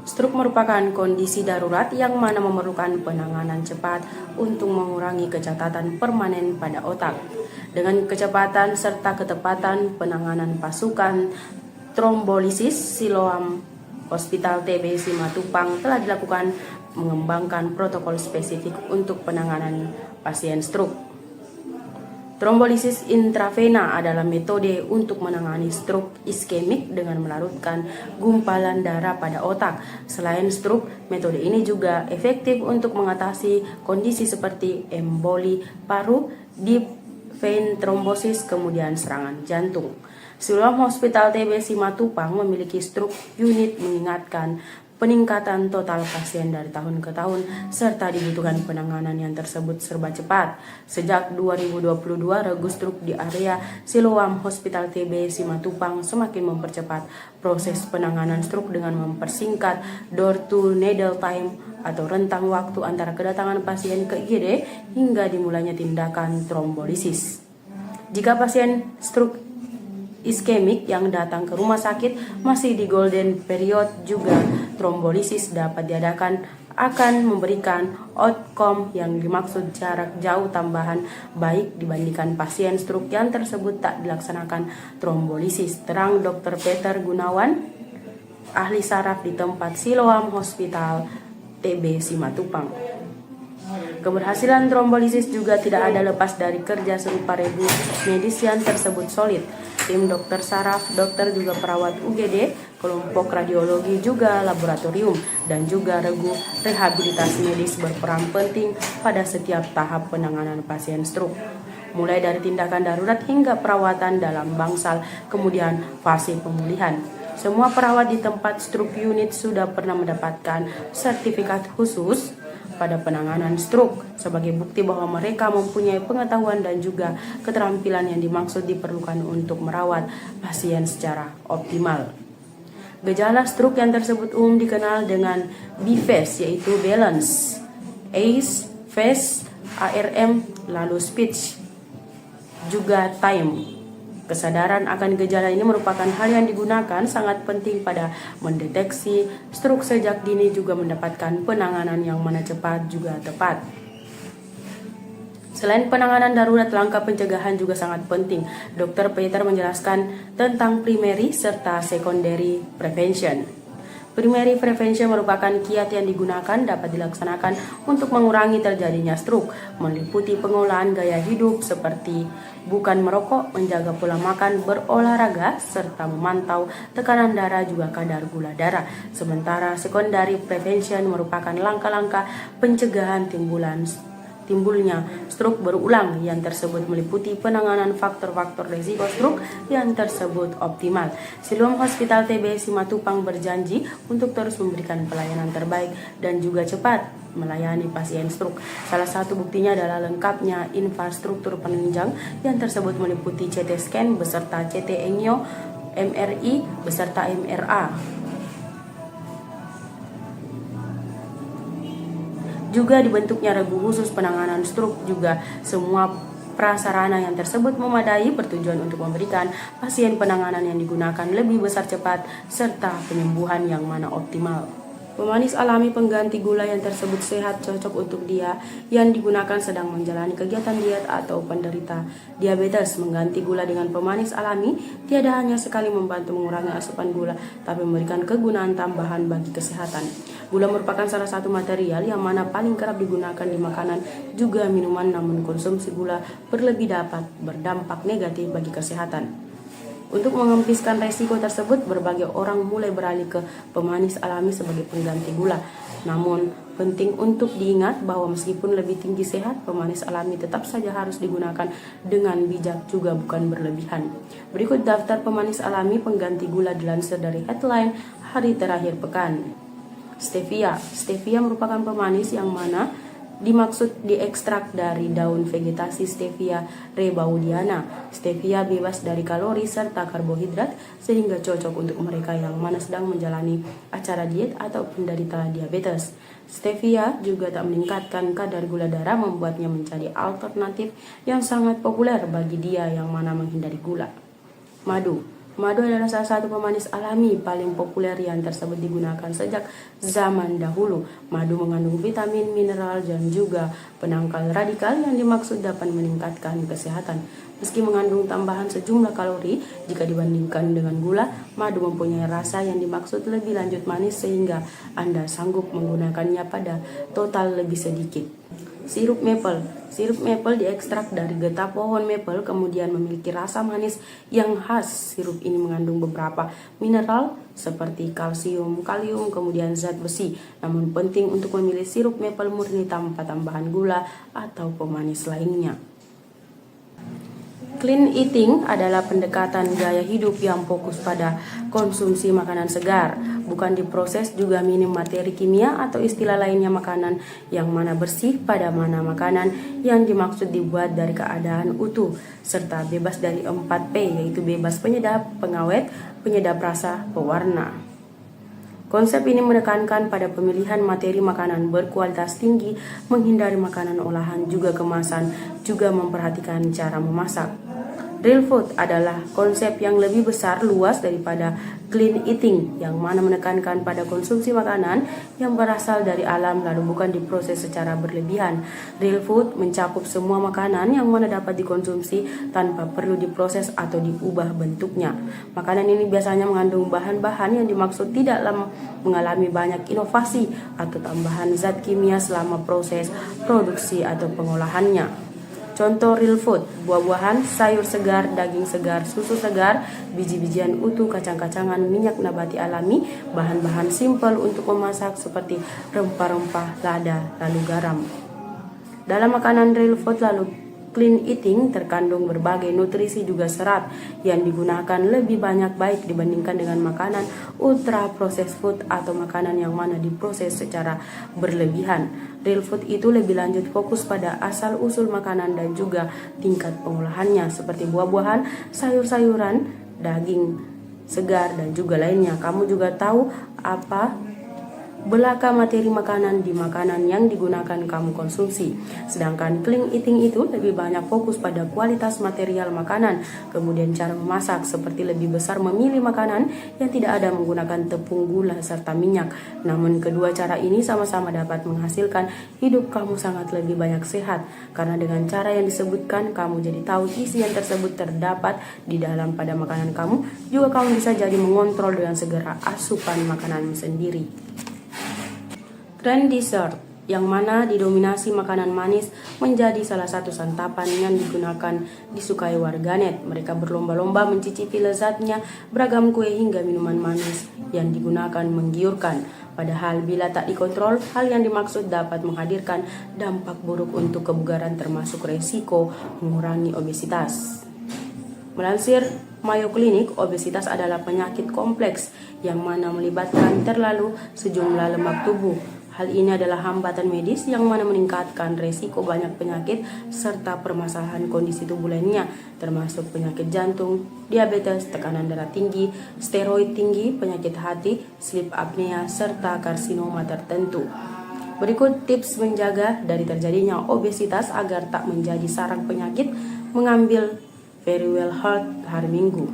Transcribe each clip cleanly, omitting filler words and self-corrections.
Stroke merupakan kondisi darurat yang mana memerlukan penanganan cepat untuk mengurangi kecacatan permanen pada otak. Dengan kecepatan serta ketepatan penanganan pasukan trombolisis Siloam Hospital TB Simatupang telah dilakukan mengembangkan protokol spesifik untuk penanganan pasien stroke. Trombolisis intravena adalah metode untuk menangani stroke iskemik dengan melarutkan gumpalan darah pada otak. Selain stroke, metode ini juga efektif untuk mengatasi kondisi seperti emboli paru, deep vein thrombosis, kemudian serangan jantung. Siloam Hospital TB Simatupang memiliki stroke unit mengingatkan peningkatan total pasien dari tahun ke tahun serta dibutuhkan penanganan yang tersebut serba cepat. Sejak 2022, regu stroke di area Siloam Hospital TB Simatupang semakin mempercepat proses penanganan stroke dengan mempersingkat door to needle time atau rentang waktu antara kedatangan pasien ke IGD hingga dimulainya tindakan trombolisis. Jika pasien stroke iskemik yang datang ke rumah sakit masih di golden period, juga trombolisis dapat diadakan akan memberikan outcome yang dimaksud jarak jauh tambahan baik dibandingkan pasien stroke yang tersebut tak dilaksanakan trombolisis, terang Dr. Peter Gunawan, ahli saraf di tempat Siloam Hospital TB Simatupang. Keberhasilan trombolisis juga tidak ada lepas dari kerja serupa regu medis yang tersebut solid. Tim dokter saraf, dokter juga perawat UGD, kelompok radiologi juga laboratorium, dan juga regu rehabilitasi medis berperan penting pada setiap tahap penanganan pasien stroke. Mulai dari tindakan darurat hingga perawatan dalam bangsal, kemudian fase pemulihan. Semua perawat di tempat stroke unit sudah pernah mendapatkan sertifikat khusus pada penanganan stroke sebagai bukti bahwa mereka mempunyai pengetahuan dan juga keterampilan yang dimaksud diperlukan untuk merawat pasien secara optimal. Gejala stroke yang tersebut umum dikenal dengan BFACE, yaitu balance, ACE, FACE, ARM, lalu speech, juga time. Kesadaran akan gejala ini merupakan hal yang digunakan sangat penting pada mendeteksi stroke sejak dini, juga mendapatkan penanganan yang mana cepat juga tepat. Selain penanganan darurat, langkah pencegahan juga sangat penting. Dr. Peter menjelaskan tentang primary serta secondary prevention. Primary prevention merupakan kiat yang digunakan dapat dilaksanakan untuk mengurangi terjadinya stroke, meliputi pengolahan gaya hidup seperti bukan merokok, menjaga pola makan, berolahraga, serta memantau tekanan darah juga kadar gula darah. Sementara secondary prevention merupakan langkah-langkah pencegahan timbulnya stroke berulang yang tersebut meliputi penanganan faktor-faktor risiko stroke yang tersebut optimal. Siloam Hospital TB Simatupang berjanji untuk terus memberikan pelayanan terbaik dan juga cepat melayani pasien stroke. Salah satu buktinya adalah lengkapnya infrastruktur penunjang yang tersebut meliputi CT scan beserta CT angio, MRI beserta MRA. Juga dibentuknya regu khusus penanganan stroke, juga semua prasarana yang tersebut memadai bertujuan untuk memberikan pasien penanganan yang digunakan lebih besar, cepat, serta penyembuhan yang mana optimal. Pemanis alami pengganti gula yang tersebut sehat cocok untuk dia yang digunakan sedang menjalani kegiatan diet atau penderita diabetes. Mengganti gula dengan pemanis alami tiada hanya sekali membantu mengurangi asupan gula, tapi memberikan kegunaan tambahan bagi kesehatan. Gula merupakan salah satu material yang mana paling kerap digunakan di makanan juga minuman, namun konsumsi gula berlebih dapat berdampak negatif bagi kesehatan. Untuk mengempiskan resiko tersebut, berbagai orang mulai beralih ke pemanis alami sebagai pengganti gula. Namun, penting untuk diingat bahwa meskipun lebih tinggi sehat, pemanis alami tetap saja harus digunakan dengan bijak juga bukan berlebihan. Berikut daftar pemanis alami pengganti gula dilansir dari headline hari terakhir pekan. Stevia. Stevia merupakan pemanis yang mana dimaksud diekstrak dari daun vegetasi Stevia rebaudiana. Stevia bebas dari kalori serta karbohidrat sehingga cocok untuk mereka yang mana sedang menjalani acara diet atau penderita diabetes. Stevia juga tak meningkatkan kadar gula darah, membuatnya menjadi alternatif yang sangat populer bagi dia yang mana menghindari gula. Madu. Madu adalah salah satu pemanis alami paling populer yang tersebut digunakan sejak zaman dahulu. Madu mengandung vitamin, mineral, dan juga penangkal radikal yang dimaksud dapat meningkatkan kesehatan. Meski mengandung tambahan sejumlah kalori jika dibandingkan dengan gula, madu mempunyai rasa yang dimaksud lebih lanjut manis sehingga Anda sanggup menggunakannya pada total lebih sedikit. Sirup maple. Sirup maple diekstrak dari getah pohon maple kemudian memiliki rasa manis yang khas. Sirup ini mengandung beberapa mineral seperti kalsium, kalium, kemudian zat besi. Namun penting untuk memilih sirup maple murni tanpa tambahan gula atau pemanis lainnya. Clean eating adalah pendekatan gaya hidup yang fokus pada konsumsi makanan segar, bukan diproses juga minim materi kimia atau istilah lainnya makanan yang mana bersih pada mana makanan yang dimaksud dibuat dari keadaan utuh, serta bebas dari 4P yaitu bebas penyedap, pengawet, penyedap rasa, pewarna. Konsep ini menekankan pada pemilihan materi makanan berkualitas tinggi, menghindari makanan olahan juga kemasan, juga memperhatikan cara memasak. Real food adalah konsep yang lebih besar luas daripada clean eating, yang mana menekankan pada konsumsi makanan yang berasal dari alam lalu bukan diproses secara berlebihan. Real food mencakup semua makanan yang mana dapat dikonsumsi tanpa perlu diproses atau diubah bentuknya. Makanan ini biasanya mengandung bahan-bahan yang dimaksud tidak mengalami banyak inovasi atau tambahan zat kimia selama proses produksi atau pengolahannya. Contoh real food, buah-buahan, sayur segar, daging segar, susu segar, biji-bijian utuh, kacang-kacangan, minyak nabati alami, bahan-bahan simpel untuk memasak seperti rempah-rempah, lada, lalu garam. Dalam makanan real food lalu clean eating terkandung berbagai nutrisi juga serat yang digunakan lebih banyak baik dibandingkan dengan makanan ultra processed food atau makanan yang mana diproses secara berlebihan. Real food itu lebih lanjut fokus pada asal-usul makanan dan juga tingkat pengolahannya seperti buah-buahan, sayur-sayuran, daging segar dan juga lainnya. Kamu juga tahu apa belaka materi makanan di makanan yang digunakan kamu konsumsi. Sedangkan clean eating itu lebih banyak fokus pada kualitas material makanan, kemudian cara memasak seperti lebih besar memilih makanan yang tidak ada menggunakan tepung, gula, serta minyak. Namun kedua cara ini sama-sama dapat menghasilkan hidup kamu sangat lebih banyak sehat, karena dengan cara yang disebutkan kamu jadi tahu isi yang tersebut terdapat di dalam pada makanan kamu. Juga kamu bisa jadi mengontrol dengan segera asupan makananmu sendiri. Trend dessert, yang mana didominasi makanan manis menjadi salah satu santapan yang digunakan disukai warganet. Mereka berlomba-lomba mencicipi lezatnya beragam kue hingga minuman manis yang digunakan menggiurkan. Padahal bila tak dikontrol, hal yang dimaksud dapat menghadirkan dampak buruk untuk kebugaran termasuk resiko mengurangi obesitas. Melansir Mayo Clinic, obesitas adalah penyakit kompleks yang mana melibatkan terlalu sejumlah lemak tubuh. Hal ini adalah hambatan medis yang mana meningkatkan resiko banyak penyakit serta permasalahan kondisi tubuh lainnya, termasuk penyakit jantung, diabetes, tekanan darah tinggi, steroid tinggi, penyakit hati, sleep apnea, serta karsinoma tertentu. Berikut tips menjaga dari terjadinya obesitas agar tak menjadi sarang penyakit. Mengambil Very Well Health hari Minggu.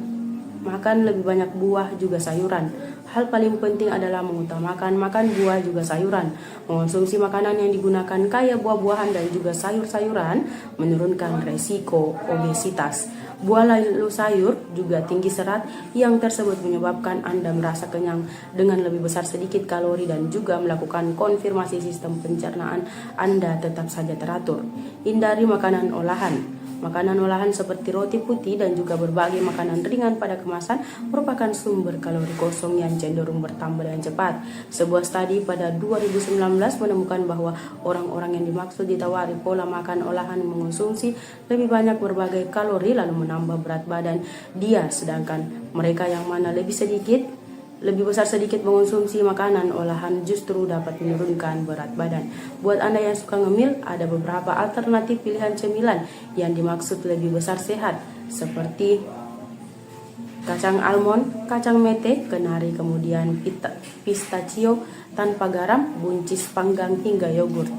Makan lebih banyak buah juga sayuran. Hal paling penting adalah mengutamakan makan buah juga sayuran. Mengonsumsi makanan yang digunakan kaya buah-buahan dan juga sayur-sayuran menurunkan resiko obesitas. Buah lalu sayur juga tinggi serat yang tersebut menyebabkan Anda merasa kenyang dengan lebih besar sedikit kalori dan juga melakukan konfirmasi sistem pencernaan Anda tetap saja teratur. Hindari makanan olahan. Makanan olahan seperti roti putih dan juga berbagai makanan ringan pada kemasan merupakan sumber kalori kosong yang cenderung bertambah dengan cepat. Sebuah studi pada 2019 menemukan bahwa orang-orang yang dimaksud ditawari pola makan olahan mengonsumsi lebih banyak berbagai kalori lalu menambah berat badan dia, sedangkan mereka yang mana lebih besar sedikit mengonsumsi makanan olahan justru dapat menurunkan berat badan. Buat Anda yang suka ngemil, ada beberapa alternatif pilihan cemilan yang dimaksud lebih besar sehat, seperti kacang almond, kacang mete, kenari, kemudian pistachio tanpa garam, buncis panggang hingga yogurt.